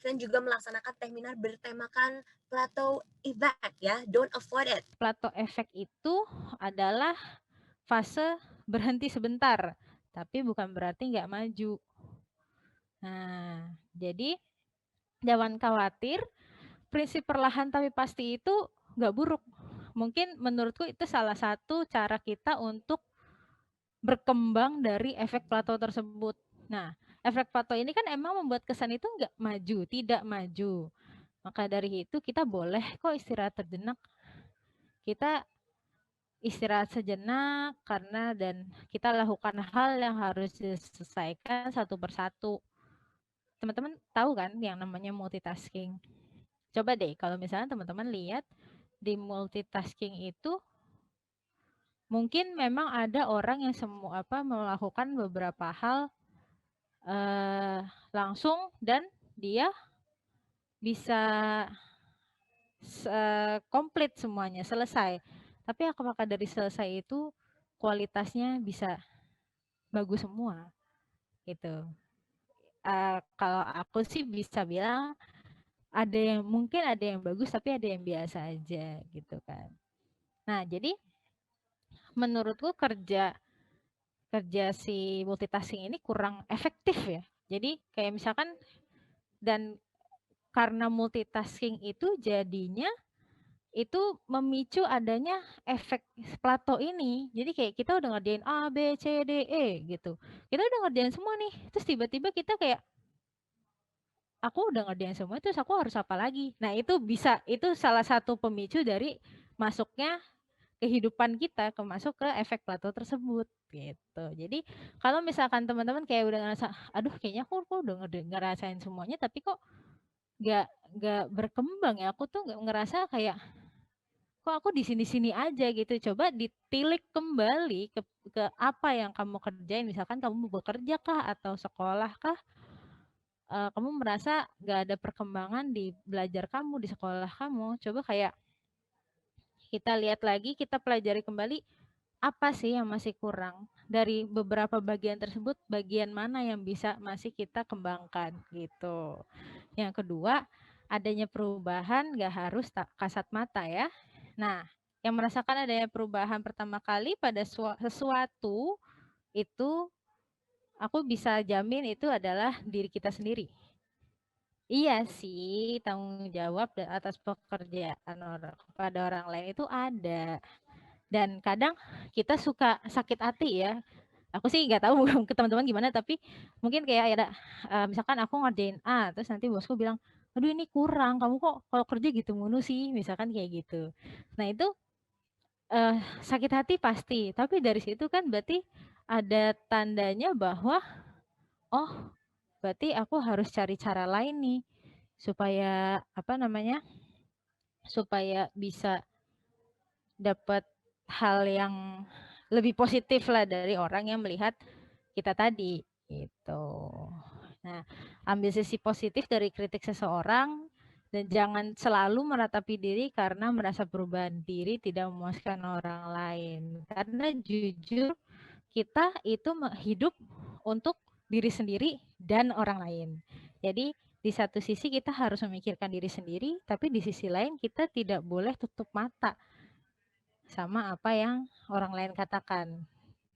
dan juga melaksanakan seminar bertemakan plateau effect ya, don't avoid it. Plateau effect itu adalah fase berhenti sebentar, tapi bukan berarti nggak maju. Nah, jadi jangan khawatir, prinsip perlahan tapi pasti itu nggak buruk. Mungkin menurutku itu salah satu cara kita untuk berkembang dari efek plateau tersebut. Nah, efek plateau ini kan emang membuat kesan itu nggak maju, tidak maju. Maka dari itu kita boleh kok istirahat sejenak. Kita istirahat sejenak karena dan kita lakukan hal yang harus diselesaikan satu persatu. Teman-teman tahu kan yang namanya multitasking? Coba deh kalau misalnya teman-teman lihat di multitasking itu mungkin memang ada orang yang melakukan beberapa hal langsung dan dia bisa komplit semuanya, selesai. Tapi apakah dari selesai itu kualitasnya bisa bagus semua gitu. Kalau aku sih bisa bilang mungkin ada yang bagus tapi ada yang biasa aja gitu kan. Nah, jadi menurutku kerja si multitasking ini kurang efektif ya. Jadi kayak misalkan dan karena multitasking itu jadinya itu memicu adanya efek plato ini. Jadi kayak kita udah ngerjain A, B, C, D, E gitu. Kita udah ngerjain semua nih. Terus tiba-tiba kita kayak aku udah ngerjain semua terus aku harus apa lagi? Nah, itu salah satu pemicu dari masuknya kehidupan kita masuk ke efek plato tersebut gitu. Jadi kalau misalkan teman-teman kayak udah ngerasa aduh kayaknya aku udah ngerasain semuanya tapi kok nggak berkembang ya, aku tuh nggak ngerasa kayak kok aku di sini-sini aja gitu. Coba ditilik kembali ke apa yang kamu kerjain, misalkan kamu bekerja kah atau sekolah kah, kamu merasa nggak ada perkembangan di belajar kamu di sekolah kamu, coba kayak kita lihat lagi, kita pelajari kembali apa sih yang masih kurang dari beberapa bagian tersebut, bagian mana yang bisa masih kita kembangkan gitu. Yang kedua, adanya perubahan nggak harus kasat mata ya. Nah, yang merasakan adanya perubahan pertama kali pada sesuatu itu aku bisa jamin itu adalah diri kita sendiri. Iya sih, tanggung jawab atas pekerjaan kepada orang lain itu ada. Dan kadang kita suka sakit hati ya. Aku sih nggak tahu ke teman-teman gimana, tapi mungkin kayak ada misalkan aku ngerjain A, terus nanti bosku bilang, aduh ini kurang, kamu kok kalau kerja gitu mulu sih, misalkan kayak gitu. Nah itu sakit hati pasti, tapi dari situ kan berarti ada tandanya bahwa, oh berarti aku harus cari cara lain nih, supaya supaya bisa dapat hal yang lebih positif lah dari orang yang melihat kita tadi gitu. Nah, ambil sisi positif dari kritik seseorang dan jangan selalu meratapi diri karena merasa perubahan diri tidak memuaskan orang lain. Karena jujur kita itu hidup untuk diri sendiri dan orang lain. Jadi di satu sisi kita harus memikirkan diri sendiri, tapi di sisi lain kita tidak boleh tutup mata sama apa yang orang lain katakan.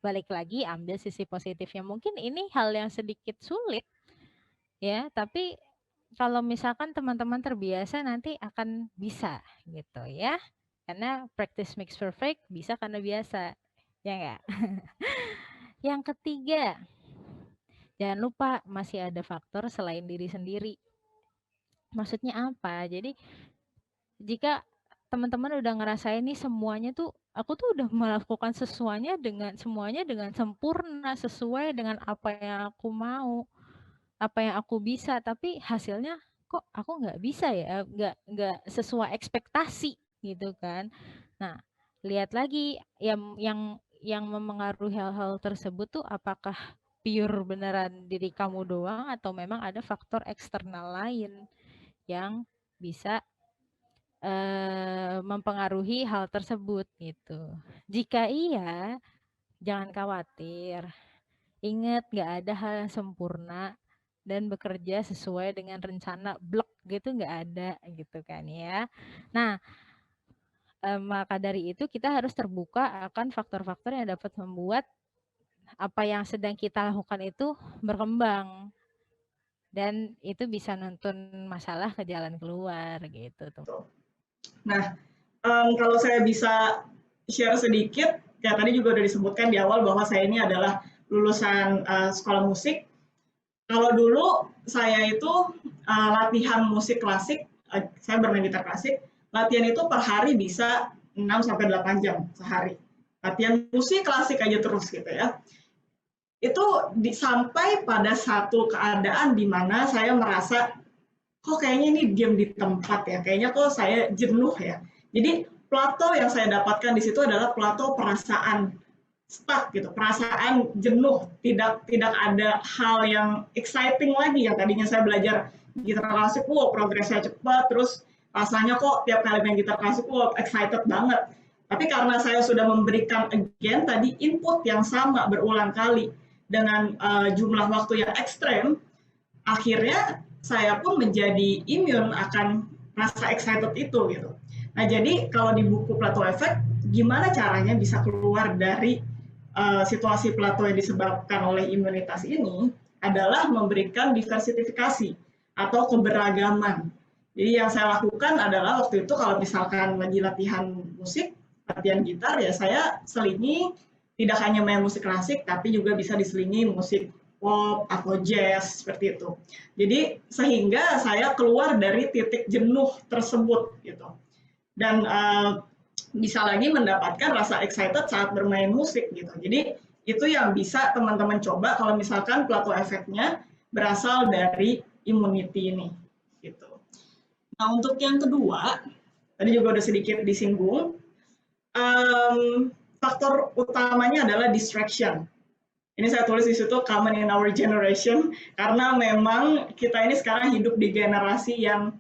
Balik lagi ambil sisi positifnya. Mungkin ini hal yang sedikit sulit ya, tapi kalau misalkan teman-teman terbiasa nanti akan bisa gitu ya. Karena practice makes perfect, bisa karena biasa. Ya enggak? Yang ketiga, jangan lupa masih ada faktor selain diri sendiri. Maksudnya apa? Jadi jika teman-teman udah ngerasain nih semuanya tuh aku tuh udah melakukan semuanya dengan sempurna sesuai dengan apa yang aku mau, apa yang aku bisa, tapi hasilnya kok aku nggak bisa ya, nggak sesuai ekspektasi gitu kan. Nah, lihat lagi yang memengaruhi hal-hal tersebut tuh apakah pure beneran diri kamu doang atau memang ada faktor eksternal lain yang bisa mempengaruhi hal tersebut gitu. Jika iya, jangan khawatir. Ingat, nggak ada hal yang sempurna dan bekerja sesuai dengan rencana blok gitu, nggak ada gitu kan ya. Nah, maka dari itu kita harus terbuka akan faktor-faktor yang dapat membuat apa yang sedang kita lakukan itu berkembang, dan itu bisa nuntun masalah ke jalan keluar gitu tuh. Nah, kalau saya bisa share sedikit, ya tadi juga udah disebutkan di awal bahwa saya ini adalah lulusan sekolah musik. Kalau dulu saya itu latihan musik klasik, saya bermain gitar klasik, latihan itu per hari bisa 6-8 jam sehari. Latihan musik klasik aja terus gitu ya. Itu sampai pada satu keadaan di mana saya merasa kok kayaknya ini diam di tempat ya, kayaknya kok saya jenuh ya. Jadi plato yang saya dapatkan di situ adalah plato perasaan stuck gitu, perasaan jenuh, tidak ada hal yang exciting lagi yang tadinya saya belajar gitar klasik, wow progresnya cepat, terus rasanya kok tiap kali main gitar klasik, wow excited banget. Tapi karena saya sudah memberikan again tadi input yang sama berulang kali dengan jumlah waktu yang ekstrem, akhirnya saya pun menjadi immune akan rasa excited itu gitu. Nah jadi kalau di buku Plato Effect, gimana caranya bisa keluar dari situasi plato yang disebabkan oleh imunitas ini adalah memberikan diversifikasi atau keberagaman. Jadi yang saya lakukan adalah waktu itu kalau misalkan lagi latihan musik, latihan gitar ya saya selingi tidak hanya main musik klasik tapi juga bisa diselingi musik pop atau jazz seperti itu. Jadi sehingga saya keluar dari titik jenuh tersebut gitu. Dan bisa lagi mendapatkan rasa excited saat bermain musik gitu. Jadi itu yang bisa teman-teman coba kalau misalkan plato efeknya berasal dari immunity ini gitu. Nah, untuk yang kedua, tadi juga udah sedikit disinggung, faktor utamanya adalah distraction. Ini saya tulis di situ common in our generation karena memang kita ini sekarang hidup di generasi yang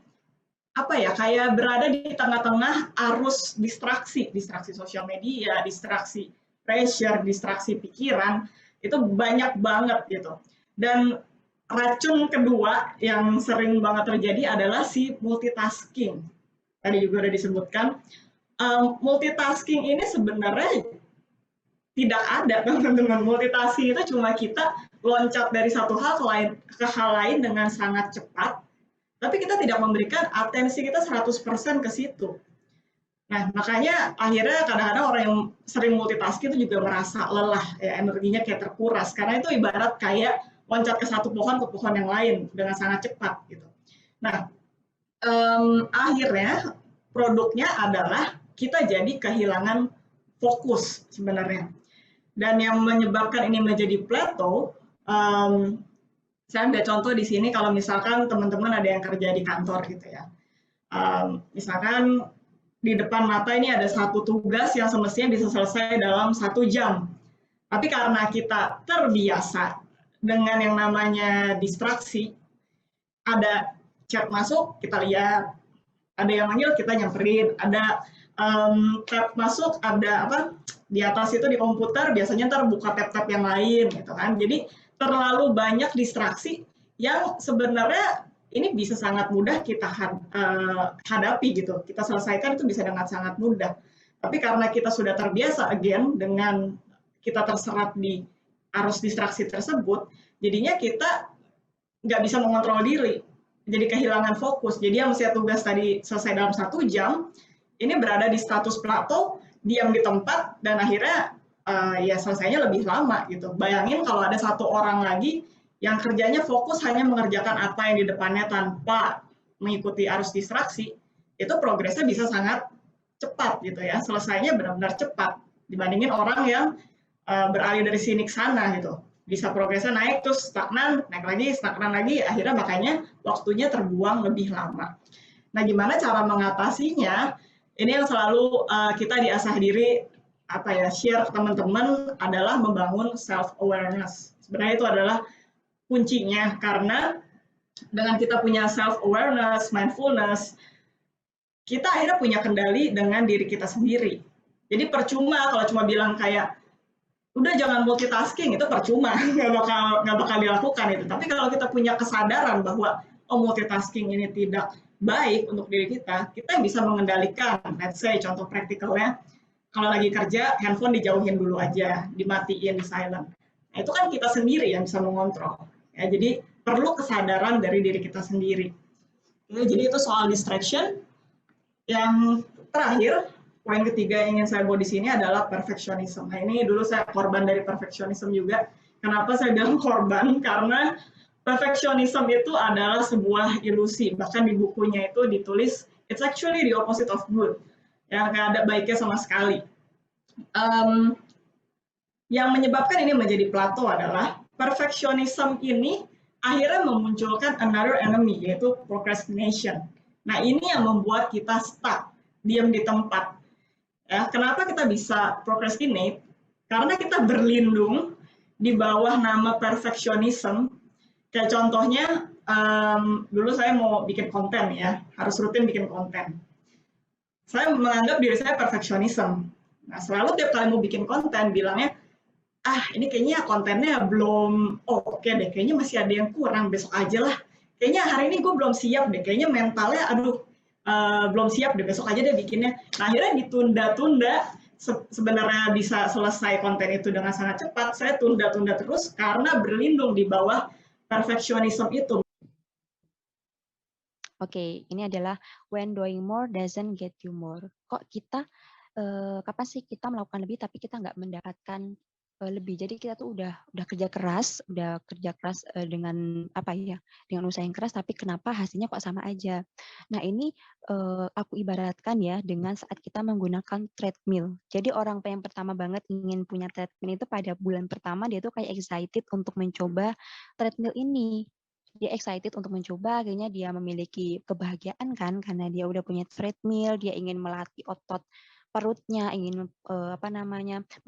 apa ya, kayak berada di tengah-tengah arus distraksi sosial media, distraksi pressure, distraksi pikiran, itu banyak banget gitu. Dan racun kedua yang sering banget terjadi adalah si multitasking. Tadi juga udah disebutkan, multitasking ini sebenarnya tidak ada teman-teman. Multitasking itu cuma kita loncat dari satu hal ke hal lain dengan sangat cepat, tapi kita tidak memberikan atensi kita 100% ke situ. Nah, makanya akhirnya kadang-kadang orang yang sering multitasking itu juga merasa lelah, ya, energinya kayak terkuras, karena itu ibarat kayak loncat ke satu pohon ke pohon yang lain dengan sangat cepat gitu. Nah, akhirnya produknya adalah kita jadi kehilangan fokus sebenarnya. Dan yang menyebabkan ini menjadi plateau, saya ambil contoh di sini kalau misalkan teman-teman ada yang kerja di kantor gitu ya. Misalkan di depan mata ini ada satu tugas yang semestinya bisa selesai dalam 1 jam. Tapi karena kita terbiasa dengan yang namanya distraksi, ada chat masuk, kita lihat, ada yang manggil, kita nyamperin, ada tab masuk, ada apa di atas itu di komputer, biasanya ntar buka tab-tab yang lain gitu kan. Jadi terlalu banyak distraksi yang sebenarnya ini bisa sangat mudah kita hadapi gitu. Kita selesaikan itu bisa dengan sangat mudah. Tapi karena kita sudah terbiasa again dengan kita terserat di arus distraksi tersebut, jadinya kita nggak bisa mengontrol diri. Jadi kehilangan fokus. Jadi yang mestinya tugas tadi selesai dalam 1 jam, ini berada di status plateau, diam di tempat, dan akhirnya ya selesainya lebih lama gitu. Bayangin kalau ada satu orang lagi yang kerjanya fokus hanya mengerjakan apa yang di depannya tanpa mengikuti arus distraksi, itu progresnya bisa sangat cepat gitu ya, selesainya benar-benar cepat dibandingin orang yang beralih dari sini ke sana gitu. Bisa progresnya naik terus stagnan, naik lagi, stagnan lagi, akhirnya makanya waktunya terbuang lebih lama. Nah, gimana cara mengatasinya? Ini yang selalu kita diasah diri share ke teman-teman adalah membangun self awareness. Sebenarnya itu adalah kuncinya, karena dengan kita punya self awareness, mindfulness, kita akhirnya punya kendali dengan diri kita sendiri. Jadi percuma kalau cuma bilang kayak udah jangan multitasking, itu percuma, nggak bakal dilakukan itu. Tapi kalau kita punya kesadaran bahwa multitasking ini tidak baik untuk diri kita bisa mengendalikan. Let's say contoh praktikalnya, kalau lagi kerja handphone dijauhin dulu aja, dimatiin, di silent. Nah, itu kan kita sendiri yang bisa mengontrol. Ya, jadi perlu kesadaran dari diri kita sendiri. Jadi itu soal distraction. Yang terakhir, poin ketiga yang ingin saya bawa di sini adalah perfectionism. Nah, ini dulu saya korban dari perfectionism juga. Kenapa saya bilang korban? Karena perfectionism itu adalah sebuah ilusi. Bahkan di bukunya itu ditulis, it's actually the opposite of good. Ya, nggak ada baiknya sama sekali. Yang menyebabkan ini menjadi Plato adalah perfectionism ini akhirnya memunculkan another enemy, yaitu procrastination. Nah, ini yang membuat kita stuck, diam di tempat. Ya, kenapa kita bisa procrastinate? Karena kita berlindung di bawah nama perfectionism. Kayak contohnya, dulu saya mau bikin konten ya, harus rutin bikin konten. Saya menganggap diri saya perfectionism. Nah, selalu tiap kali mau bikin konten, bilangnya, ini kayaknya kontennya belum oke deh, kayaknya masih ada yang kurang, besok aja lah. Kayaknya hari ini gue belum siap deh, kayaknya mentalnya belum siap deh, besok aja deh bikinnya. Nah, akhirnya ditunda-tunda, sebenarnya bisa selesai konten itu dengan sangat cepat, saya tunda-tunda terus karena berlindung di bawah perfectionism itu. Oke, ini adalah when doing more doesn't get you more. Kok kita, kapan sih kita melakukan lebih tapi kita nggak mendapatkan lebih. Jadi kita tuh udah kerja keras dengan apa ya, dengan usaha yang keras, tapi kenapa hasilnya kok sama aja. Nah ini aku ibaratkan ya dengan saat kita menggunakan treadmill. Jadi orang yang pertama banget ingin punya treadmill itu pada bulan pertama dia tuh kayak excited untuk mencoba treadmill ini. Dia excited untuk mencoba, akhirnya dia memiliki kebahagiaan kan karena dia udah punya treadmill, dia ingin melatih otot perutnya, ingin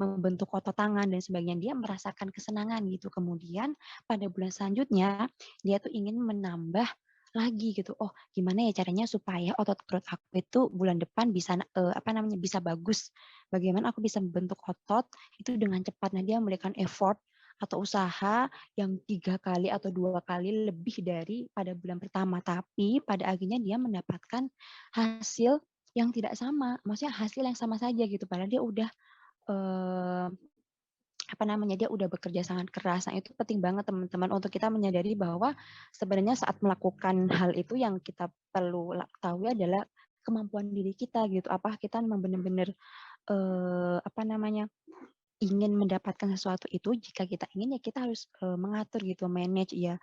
membentuk otot tangan dan sebagainya. Dia merasakan kesenangan gitu. Kemudian pada bulan selanjutnya dia tuh ingin menambah lagi gitu. Oh, gimana ya caranya supaya otot perut aku itu bulan depan bisa bisa bagus. Bagaimana aku bisa membentuk otot itu dengan cepat. Nah, dia memberikan effort atau usaha yang 3 kali atau 2 kali lebih dari pada bulan pertama. Tapi pada akhirnya dia mendapatkan hasil yang tidak sama. Maksudnya hasil yang sama saja gitu. Padahal dia udah dia udah bekerja sangat keras. Nah, itu penting banget teman-teman untuk kita menyadari bahwa sebenarnya saat melakukan hal itu yang kita perlu tahu adalah kemampuan diri kita gitu. Apa kita memang benar-benar ingin mendapatkan sesuatu itu, jika kita ingin ya kita harus mengatur gitu, manage ya,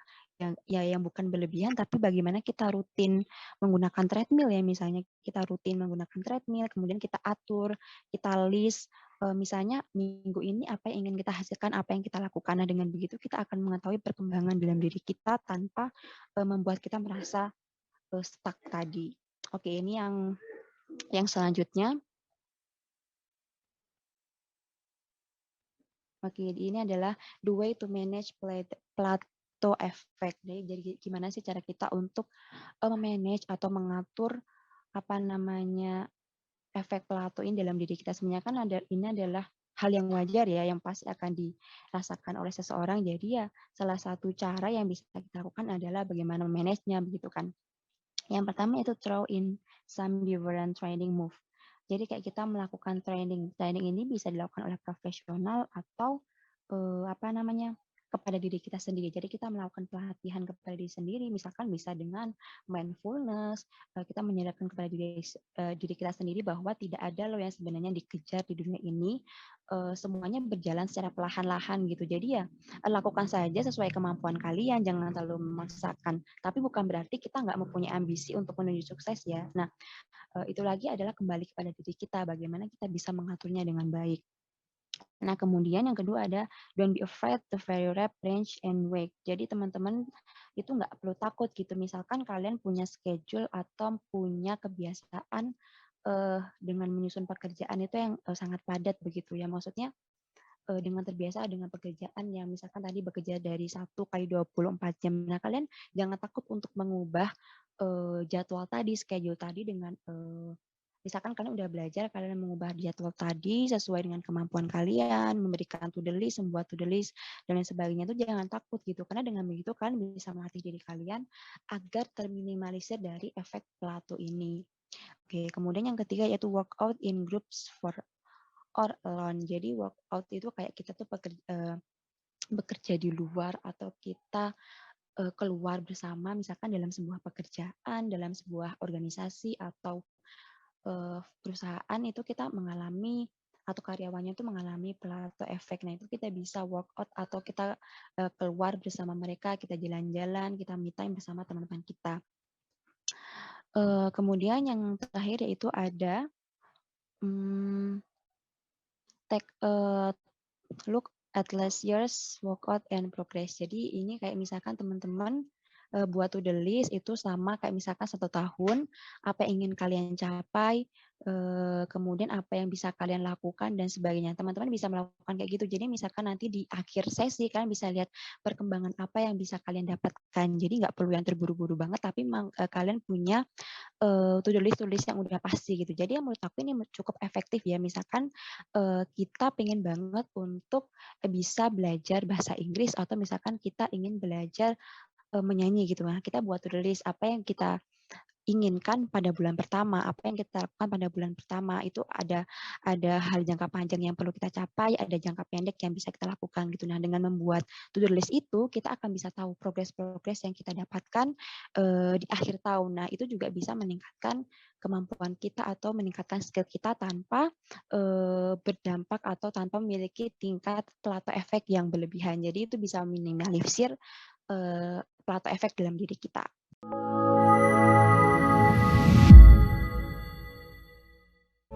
yang bukan berlebihan, tapi bagaimana kita rutin menggunakan treadmill ya, misalnya kita rutin menggunakan treadmill, kemudian kita atur, kita list, misalnya minggu ini apa yang ingin kita hasilkan, apa yang kita lakukan. Nah, dengan begitu kita akan mengetahui perkembangan dalam diri kita tanpa membuat kita merasa stuck tadi. Oke, ini yang selanjutnya. Oke, ini adalah the way to manage plateau effect. Jadi gimana sih cara kita untuk memanage atau mengatur efek plateau ini dalam diri kita. Sebenarnya kan ini adalah hal yang wajar ya, yang pasti akan dirasakan oleh seseorang. Jadi ya salah satu cara yang bisa kita lakukan adalah bagaimana memanagenya begitu kan. Yang pertama itu throw in some different training move. Jadi kayak kita melakukan training. Training ini bisa dilakukan oleh profesional atau kepada diri kita sendiri. Jadi kita melakukan pelatihan kepada diri sendiri. Misalkan bisa dengan mindfulness, kita menyadarkan kepada diri kita sendiri bahwa tidak ada loh yang sebenarnya dikejar di dunia ini. Semuanya berjalan secara perlahan-lahan gitu. Jadi ya lakukan saja sesuai kemampuan kalian. Jangan terlalu memaksakan. Tapi bukan berarti kita nggak mempunyai ambisi untuk menuju sukses ya. Nah, itu lagi adalah kembali kepada diri kita, bagaimana kita bisa mengaturnya dengan baik. Nah, kemudian yang kedua ada don't be afraid to vary rep, range, and wake. Jadi teman-teman itu nggak perlu takut gitu. Misalkan kalian punya schedule atau punya kebiasaan dengan menyusun pekerjaan itu yang sangat padat begitu ya. Maksudnya dengan terbiasa dengan pekerjaan yang misalkan tadi bekerja dari 1 kali 24 jam. Nah, kalian jangan takut untuk mengubah jadwal tadi, schedule tadi dengan Misalkan kalian udah belajar, kalian mengubah jadwal tadi sesuai dengan kemampuan kalian, memberikan to the list, membuat to the list, dan lain sebagainya itu jangan takut gitu. Karena dengan begitu kalian bisa melatih diri kalian agar terminimalisir dari efek plateau ini. Oke, kemudian yang ketiga yaitu workout in groups or alone. Jadi workout itu kayak kita tuh bekerja di luar atau kita keluar bersama, misalkan dalam sebuah pekerjaan, dalam sebuah organisasi atau perusahaan itu kita mengalami atau karyawannya itu mengalami plateau efek. Nah, itu kita bisa workout atau kita keluar bersama mereka, kita jalan-jalan, kita me time bersama teman-teman kita. Kemudian yang terakhir yaitu ada look at last year's workout and progress. Jadi ini kayak misalkan teman-teman buat to the list itu sama kayak misalkan 1 tahun, apa yang ingin kalian capai, kemudian apa yang bisa kalian lakukan dan sebagainya. Teman-teman bisa melakukan kayak gitu. Jadi misalkan nanti di akhir sesi kalian bisa lihat perkembangan apa yang bisa kalian dapatkan. Jadi nggak perlu yang terburu-buru banget, tapi kalian punya to do list yang udah pasti gitu. Jadi menurut aku ini cukup efektif ya. Misalkan kita pengen banget untuk bisa belajar bahasa Inggris atau misalkan kita ingin belajar menyanyi gitu. Nah, kita buat to do list apa yang kita inginkan pada bulan pertama, apa yang kita lakukan pada bulan pertama itu ada hal jangka panjang yang perlu kita capai, ada jangka pendek yang bisa kita lakukan gitu. Nah, dengan membuat to do list itu kita akan bisa tahu progres yang kita dapatkan di akhir tahun. Nah, itu juga bisa meningkatkan kemampuan kita atau meningkatkan skill kita tanpa berdampak atau tanpa memiliki tingkat plateau efek yang berlebihan. Jadi itu bisa minimalisir plateau efek dalam diri kita.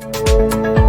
Thank you.